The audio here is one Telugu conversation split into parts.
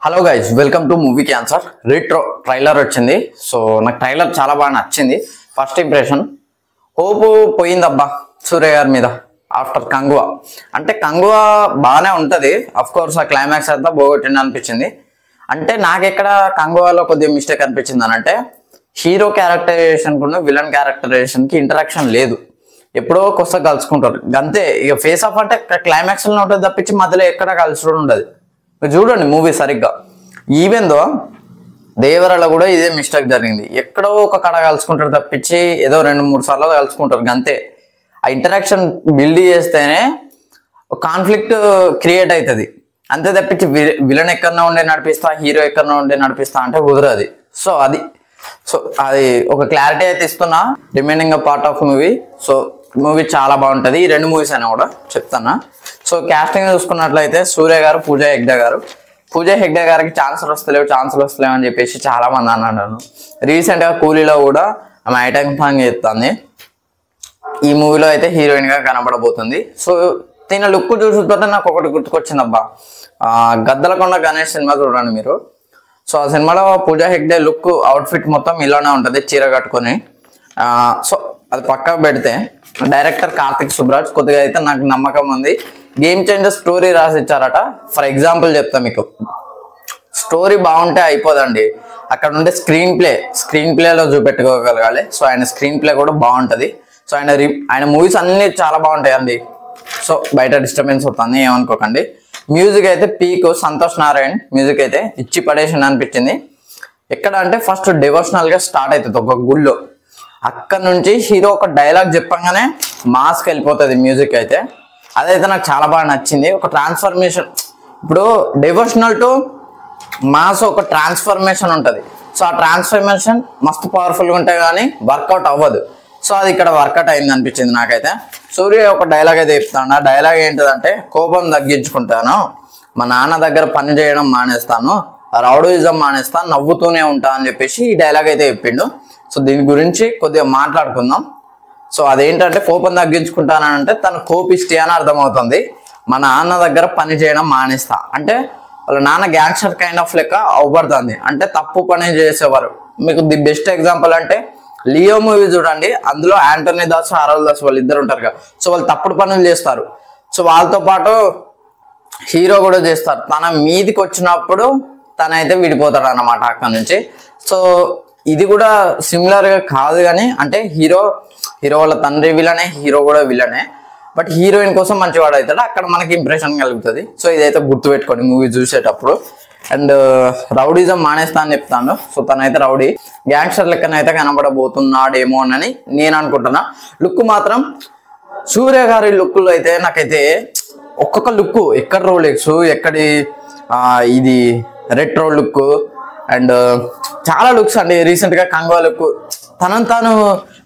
Hello guys, welcome to movie cancer. Retro trailer వచ్చింది. సో నాకు ట్రైలర్ చాలా బాగా నచ్చింది. ఫస్ట్ ఇంప్రెషన్ హోప్ పోయిందబ్బా సూర్య గారి మీద ఆఫ్టర్ కంగువా. అంటే కంగువా బాగానే ఉంటుంది, అఫ్ కోర్స్ ఆ క్లైమాక్స్ అంతా పోగొట్టింది అనిపించింది. అంటే నాకెక్కడ కంగువాలో కొద్దిగా మిస్టేక్ అనిపించింది అని అంటే హీరో క్యారెక్టరైజేషన్ కూడా విలన్ క్యారెక్టరైజేషన్కి ఇంటరాక్షన్ లేదు. ఎప్పుడో కొత్త కలుసుకుంటారు అంతే. ఇక ఫేస్ ఆఫ్ అంటే క్లైమాక్స్లో ఉంటుంది తప్పించి మధ్యలో ఎక్కడ కలిసి ఉండదు. చూడండి మూవీ సరిగ్గా. ఈవెన్ దో దేవరలో కూడా ఇదే మిస్టేక్ జరిగింది. ఎక్కడో ఒక కడ కలుసుకుంటారు తప్పించి ఏదో 2-3 సార్లు కలుసుకుంటారు అంతే. ఆ ఇంటరాక్షన్ బిల్డ్ చేస్తేనే కాన్ఫ్లిక్ట్ క్రియేట్ అవుతుంది అంతే తప్పించి విలన్ ఎక్కడన్నా ఉండే నడిపిస్తా, హీరో ఎక్కడన్నా ఉండే నడిపిస్తా అంటే కుదరది. సో అది ఒక క్లారిటీ అయితే ఇస్తున్నా. Remaining part of movie. So movie చాలా బాగుంటుంది. ఈ 2 మూవీస్ అయినా కూడా చెప్తానా. సో క్యాస్టింగ్ చూసుకున్నట్లయితే సూర్య గారు, పూజా హెగ్డే గారు. పూజా హెగ్డే గారికి ఛాన్సులు వస్తలేవు అని చెప్పేసి చాలా మంది అన్నాను. రీసెంట్గా కూలీలో కూడా ఆమె ఐటమ్ సాంగ్ చేస్తుంది. ఈ మూవీలో అయితే హీరోయిన్ గా కనబడబోతుంది. సో దీని లుక్ చూసుకుంటే నాకు ఒకటి గుర్తుకొచ్చింది అబ్బా, గద్దలకొండ గణేష్ సినిమా చూడండి మీరు. సో ఆ సినిమాలో పూజా హెగ్డే లుక్, అవుట్ఫిట్ మొత్తం ఇలానే ఉంటుంది, చీర కట్టుకొని. సో అది పక్కకు పెడితే డైరెక్టర్ కార్తిక్ సుబ్రాజ్ కొద్దిగా అయితే నాకు నమ్మకం ఉంది. గేమ్ చేంజర్ స్టోరీ రాసి ఇచ్చారట. ఫర్ ఎగ్జాంపుల్ చెప్తా మీకు, స్టోరీ బాగుంటే అయిపోదండి, అక్కడ ఉండే స్క్రీన్ ప్లేలో చూపెట్టుకోగలగాలి. సో ఆయన స్క్రీన్ ప్లే కూడా బాగుంటుంది. సో ఆయన మూవీస్ అన్ని చాలా బాగుంటాయి అండి. సో బయట డిస్టర్బెన్స్ అవుతుంది ఏమనుకోకండి. మ్యూజిక్ అయితే పీక్. సంతోష్ నారాయణ్ మ్యూజిక్ అయితే ఇచ్చి పడేసింది అనిపించింది. ఎక్కడ అంటే ఫస్ట్ డివోషనల్ గా స్టార్ట్ అవుతుంది ఒక గుళ్ళో. అక్కడ నుంచి హీరో ఒక డైలాగ్ చెప్పంగానే మాస్కి వెళ్ళిపోతుంది మ్యూజిక్ అయితే. అదైతే నాకు చాలా బాగా నచ్చింది. ఒక ట్రాన్స్ఫర్మేషన్, ఇప్పుడు డివోషనల్ టు మాస్ ఒక ట్రాన్స్ఫర్మేషన్ ఉంటుంది. సో ఆ ట్రాన్స్ఫర్మేషన్ మస్తు పవర్ఫుల్గా ఉంటాయి కానీ వర్కౌట్ అవ్వదు. సో అది ఇక్కడ వర్కౌట్ అయింది అనిపించింది నాకైతే. సూర్య ఒక డైలాగ్ అయితే చెప్తాను. ఆ డైలాగ్ ఏంటిదంటే, కోపం తగ్గించుకుంటాను, మా నాన్న దగ్గర పని చేయడం మానేస్తాను, రౌడీయిజం మానేస్తా, నవ్వుతూనే ఉంటా అని చెప్పేసి ఈ డైలాగ్ అయితే చెప్పిండు. సో దీని గురించి కొద్దిగా మాట్లాడుకుందాం. సో అదేంటంటే కోపం తగ్గించుకుంటానంటే తను కోపిష్టి అని అర్థమవుతుంది. మా నాన్న దగ్గర పని చేయడం మానేస్తా అంటే వాళ్ళ నాన్న గ్యాంగ్స్టర్ కైండ్ ఆఫ్ లెక్క అవ్వబడుతుంది. అంటే తప్పు పని చేసేవారు. మీకు ది బెస్ట్ ఎగ్జాంపుల్ అంటే లియో మూవీ చూడండి. అందులో యాంటనీ దాస్, ఆరోల్ దాస్ వాళ్ళు ఇద్దరు ఉంటారు కదా. సో వాళ్ళు తప్పుడు పనులు చేస్తారు. సో వాళ్ళతో పాటు హీరో కూడా చేస్తారు. తన మీదికి వచ్చినప్పుడు తనైతే విడిపోతాడు అన్నమాట అక్కడ నుంచి. సో ఇది కూడా సిమిలర్ గా కాదు కానీ, అంటే హీరో వాళ్ళ తండ్రి విలనే, హీరో కూడా విలనే, బట్ హీరోయిన్ కోసం మంచివాడు అవుతాడు. అక్కడ మనకి ఇంప్రెషన్ కలుగుతుంది. సో ఇదైతే గుర్తుపెట్టుకోండి మూవీ చూసేటప్పుడు. అండ్ రౌడీజం మానేస్తా అని చెప్తాను. సో తనైతే రౌడీ గ్యాంగ్స్టర్ లెక్కనైతే కనబడబోతున్నాడేమో అని నేను అనుకుంటున్నా. లుక్ మాత్రం సూర్య గారి లుక్లో అయితే నాకైతే ఒక్కొక్క లుక్, ఎక్కడ రోలెక్స్, ఎక్కడి ఇది రెట్రో లుక్ అండ్ చాలా లుక్స్ అండి. రీసెంట్ గా కంగువా లుక్ తనను తాను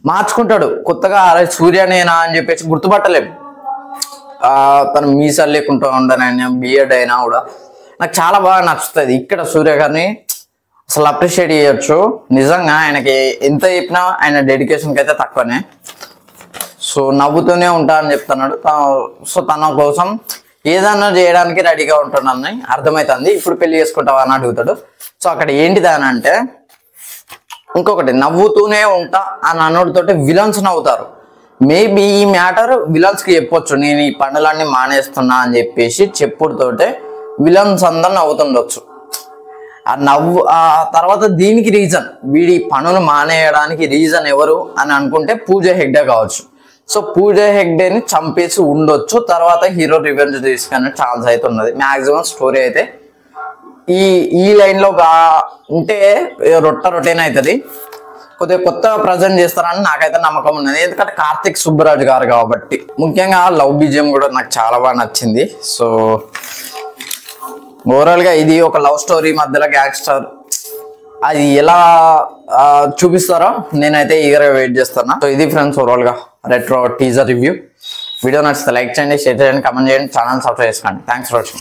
మార్చుకుంటాడు కొత్తగా. అరే సూర్యనేనా అని చెప్పేసి గుర్తుపట్టలేము. తను మీసాలు లేకుండా ఉండనైనా, బియర్డ్ అయినా కూడా నాకు చాలా బాగా నచ్చుతుంది. ఇక్కడ సూర్య గారిని అసలు అప్రిషియేట్ చేయొచ్చు. నిజంగా ఆయనకి ఎంత చెప్పినా ఆయన డెడికేషన్కి అయితే తక్కువనే. సో నవ్వుతూనే ఉంటా అని చెప్తున్నాడు. సో తన కోసం ఏదన్నా చేయడానికి రెడీగా ఉంటున్నాను అర్థమవుతుంది. ఇప్పుడు పెళ్లి చేసుకుంటావా అని అడుగుతాడు. సో అక్కడ ఏంటిది అని అంటే, ఇంకొకటి నవ్వుతూనే ఉంటా అని అన్నోడితోటి విలన్స్ నవ్వుతారు. మేబీ ఈ మ్యాటర్ విలన్స్కి చెప్పొచ్చు, నేను ఈ పనులన్నీ మానేస్తున్నా అని చెప్పేసి చెప్పుడుతోటే విలన్స్ అందరు నవ్వుతుండొచ్చు. ఆ తర్వాత దీనికి రీజన్, వీడి పనులు మానేయడానికి రీజన్ ఎవరు అని అనుకుంటే పూజా హెగ్డే కావచ్చు. సో పూజా హెగ్డేని చంపేసి ఉండొచ్చు. తర్వాత హీరో రివెంజ్ తీసుకునే ఛాన్స్ అయితే ఉన్నది. మ్యాక్సిమం స్టోరీ అయితే ఈ లైన్లో ఉంటే రొటీన్ అవుతుంది. కొద్దిగా కొత్త ప్రజెంట్ చేస్తారని నాకైతే నమ్మకం ఉన్నది. ఎందుకంటే కార్తిక్ సుబ్బరాజ్ గారు కాబట్టి. ముఖ్యంగా లవ్ బీజియం కూడా నాకు చాలా బాగా నచ్చింది. సో ఓవరాల్గా ఇది ఒక లవ్ స్టోరీ మధ్యలో గ్యాంగ్స్టర్, అది ఎలా చూపిస్తారో నేనైతే ఈగర్గా వెయిట్ చేస్తాను. సో ఇది ఫ్రెండ్స్ ఓవరాల్గా రెట్రో టీజర్ రివ్యూ. వీడియో నచ్చితే లైక్ చేయండి, షేర్ చేయండి, కామెంట్ చేయండి, ఛానల్ సబ్స్క్రైబ్ చేసుకోండి. Thanks for watching.